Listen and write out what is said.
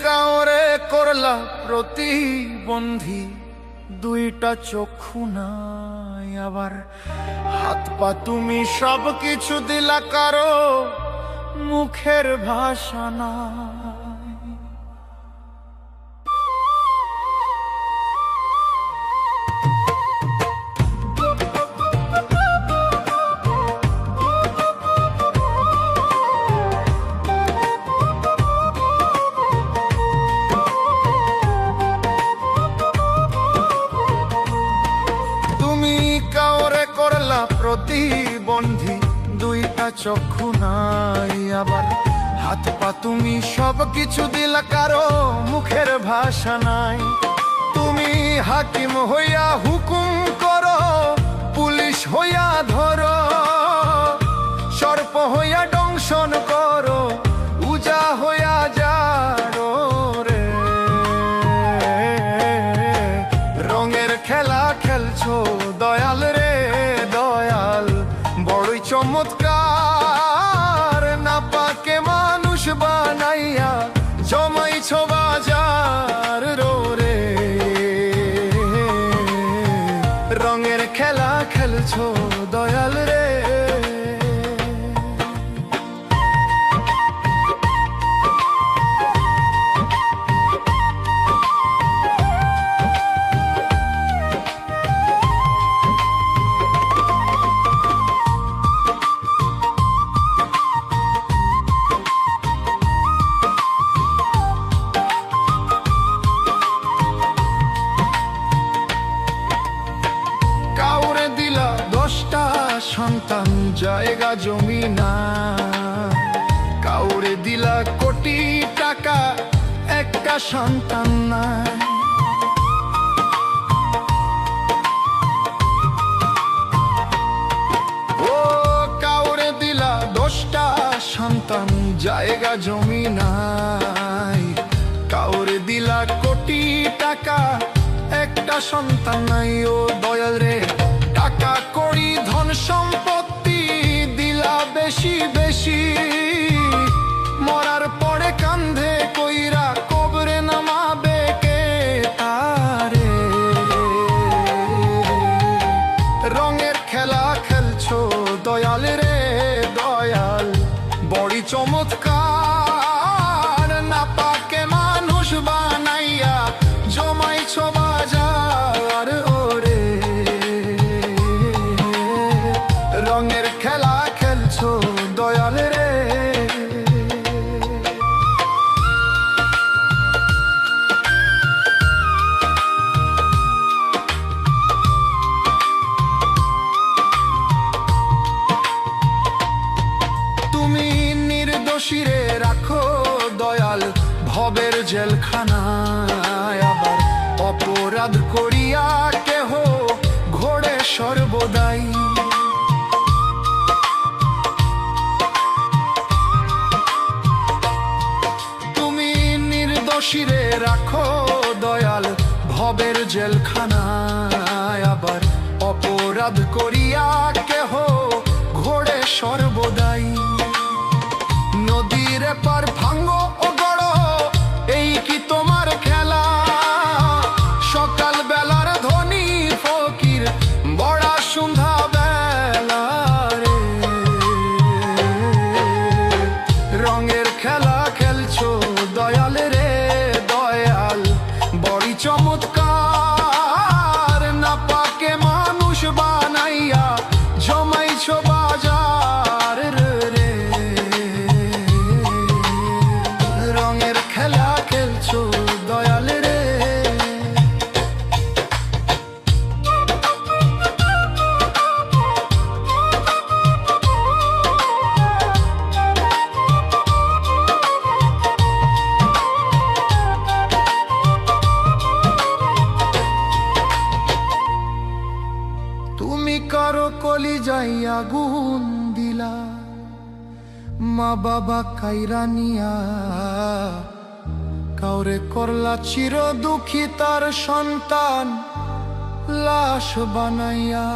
কাউরে করলা প্রতিবন্ধী, দুইটা চক্ষু নাই আবার হাত পা, তুমি সব কিছু দিলা কারো মুখের ভাষা নাই। কাউরে করলা প্রতিবন্ধী, দুইটা চক্ষু নাই আবার হাত পা, তুমি সব কিছু দিলা কারো মুখের ভাষা নাই। তুমি হাকিম হইয়া হুকুম করো, পুলিশ হইয়া ধরো, সর্প হইয়া দংশন করো, উজা হইয়া যারো রে। রঙের খেলা খেলছো দয়াল রে দয়াল, বড়ই চমৎকার, না পাকে মানুষ বানাইয়া জমাইছ বাজার রে। রঙের খেলা খেলছো দয়াল রে। সন্তান জায়গা জমি না, কাউরে দিলা কোটি টাকা, একটা সন্তান নাই। ও কাউরে দিলা 10টা সন্তান জায়গা জমি নাই, কাউরে দিলা কোটি টাকা, একটা সন্তান নাই। ও দয়াল রে, টাকা করি ধন সম্পত্তি দিলা বেশি বেশি, মরার পরে কান্ধে কইরা কবরে নামাবে কে তারে। রঙের খেলা খেলছো দয়াল রে দয়াল, বড়ি চমৎকার, না পাকে মানুষ বানাইয়া জমাইছ বাজার ওরে। রঙের খেলা খেলছো দয়াল রে। তুমি নির্দোষীরে রাখো দয়াল ভবের জেলখানায়, আবার অপরাধ করিয়া কেহ ঘোড়ে সর্বদাই। শিরে রাখো দয়াল ভবের জেলখানায়, আবার অপরাধ করিয়া কেহ ঘোড়ে সর্বদাই। নদীর পার ভাঙ্গো ও গড়, এই কি তোমার খেলা? সকাল বেলার ধনী ফকির, বড়া সন্ধ্যা বেলা রে। রঙের খেলা খেলছো দয়াল রে, চমৎকার, না পাকে মানুষ বানাইয়া জমাইছ বাজার রে। রঙের খেলা খেলছো দয়াল রে। কারো কলি যাই আগুন দিলা, মা বাবা কাইরা নিয়া, কাউরে করলা চির দুঃখী তার সন্তান লাশ বানাইয়া।